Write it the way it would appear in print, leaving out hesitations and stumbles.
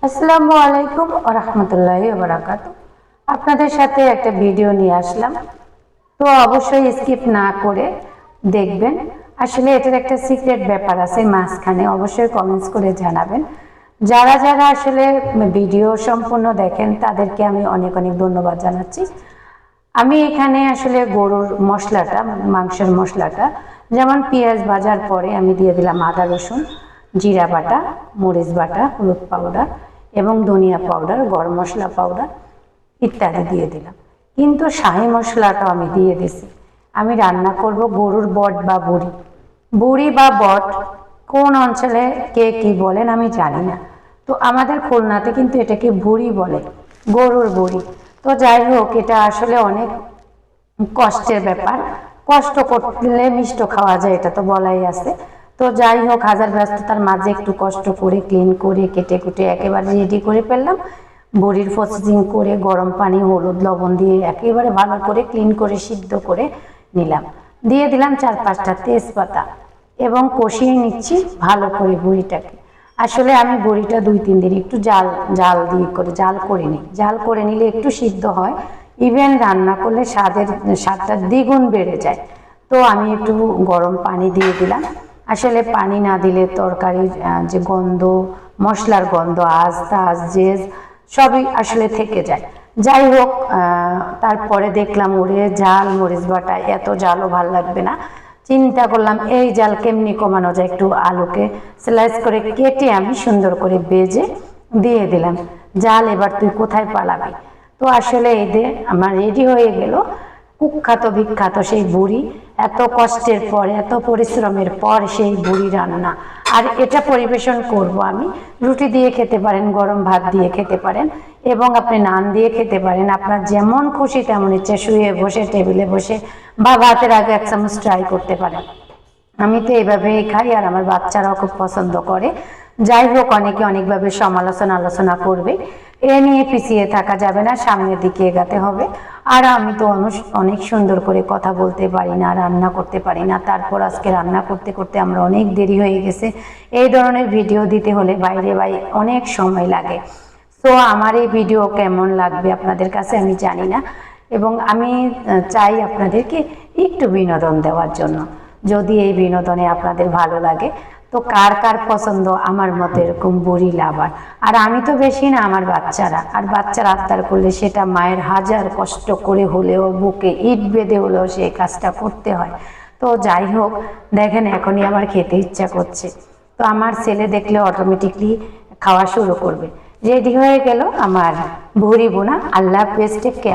আসসালামু আলাইকুম ওয়া রাহমাতুল্লাহি ওয়া বারাকাতুহু। আপনাদের সাথে একটা ভিডিও নিয়ে আসলাম, তো অবশ্যই স্কিপ না করে দেখবেন। আসলে এটার একটা সিক্রেট ব্যাপার আছে মাঝখানে, অবশ্যই কমেন্টস করে জানাবেন। যারা যারা আসলে ভিডিও সম্পূর্ণ দেখেন তাদেরকে আমি অনেক অনেক ধন্যবাদ জানাচ্ছি। আমি এখানে আসলে গরুর মশলাটা, মাংসের মশলাটা, যেমন পেঁয়াজ ভাজার পরে আমি দিয়ে দিলাম আদা রসুন, জিরা বাটা, মরিচ বাটা, হলুদ পাউডার এবং ধনিয়া পাউডার, গরম মশলা পাউডার ইত্যাদি দিয়ে দিলাম। কিন্তু শাহি মশলাটা আমি দিয়ে দিছি। আমি রান্না করব গরুর বট বা বুড়ি। বুড়ি বা বট কোন অঞ্চলে কে কি বলেন আমি জানি না, তো আমাদের খুলনাতে কিন্তু এটাকে বুড়ি বলে, গরুর বুড়ি। তো যাই হোক, এটা আসলে অনেক কষ্টের ব্যাপার, কষ্ট করলে মিষ্ট খাওয়া যায়, এটা তো বলাই আছে। তো যাই হোক, হাজার ব্যস্ততার মাঝে একটু কষ্ট করে ক্লিন করে কেটে কুটে একেবারে রেডি করে ফেললাম। বড়ির প্রসেসিং করে গরম পানি হলুদ লবণ দিয়ে একেবারে ভালো করে ক্লিন করে সিদ্ধ করে নিলাম। দিয়ে দিলাম 4-5টা তেজপাতা এবং কষিয়ে নিচ্ছি ভালো করে বড়িটাকে। আসলে আমি বড়িটা 2-3 দিন একটু জাল জাল দিয়ে করে জাল করে নিই, জাল করে নিলে একটু সিদ্ধ হয়, ইভেন রান্না করলে স্বাদটা দ্বিগুণ বেড়ে যায়। তো আমি একটু গরম পানি দিয়ে দিলাম। আসলে পানি না দিলে তরকারির যে গন্ধ, মশলার গন্ধ, আঁশ তাজ জেজ সবই আসলে থেকে যায়। যাই হোক, তারপরে দেখলাম ওরে জাল, মরিচ বাটা, এত জালও ভাল লাগবে না। চিন্তা করলাম এই জাল কেমনি কমানো যায়, একটু আলুকে স্লাইস করে কেটে আমি সুন্দর করে বেজে দিয়ে দিলাম। জাল এবার তুই কোথায় পালাবি। তো আসলে এই যে আমার রেডি হয়ে গেল কুখ্যাত বিখ্যাত সেই বুড়ি। এত কষ্টের পর, এত পরিশ্রমের পর সেই বুড়ি রান্না। আর এটা পরিবেশন করব আমি, রুটি দিয়ে খেতে পারেন, গরম ভাত দিয়ে খেতে পারেন এবং আপনি নান দিয়ে খেতে পারেন। আপনার যেমন খুশি তেমন ইচ্ছে, শুয়ে বসে, টেবিলে বসে বা ভাতের আগে 1 চামচ ট্রাই করতে পারেন। আমি তো এইভাবেই খাই আর আমার বাচ্চারাও খুব পছন্দ করে। যাই হোক, অনেকে অনেকভাবে আলোচনা করবে, এ নিয়ে পিছিয়ে থাকা যাবে না, সামনের দিকে এগাতে হবে। আর আমি তো অনেক সুন্দর করে কথা বলতে পারি না, রান্না করতে পারি না। তারপর আজকে রান্না করতে করতে আমরা অনেক দেরি হয়ে গেছে। এই ধরনের ভিডিও দিতে হলে বাইরে অনেক সময় লাগে। তো আমার এই ভিডিও কেমন লাগবে আপনাদের কাছে আমি জানি না, এবং আমি চাই আপনাদেরকে একটু বিনোদন দেওয়ার জন্য। যদি এই বিনোদনে আপনাদের ভালো লাগে, তো কার কার পছন্দ আমার মতো এরকম বুড়ি লাভার। আর আমি তো বেশি না, আমার বাচ্চারা, আর বাচ্চারা আবদার করলে সেটা মায়ের হাজার কষ্ট করে হলেও, বুকে ইট বেঁধে হলেও সেই কাজটা করতে হয়। তো যাই হোক, দেখেন এখনই আমার খেতে ইচ্ছা করছে। তো আমার ছেলে দেখলে অটোমেটিকলি খাওয়া শুরু করবে। রেডি হয়ে গেল আমার ভুড়ি বোনা। আল্লাহ হাফেজ, টেক কেয়ার।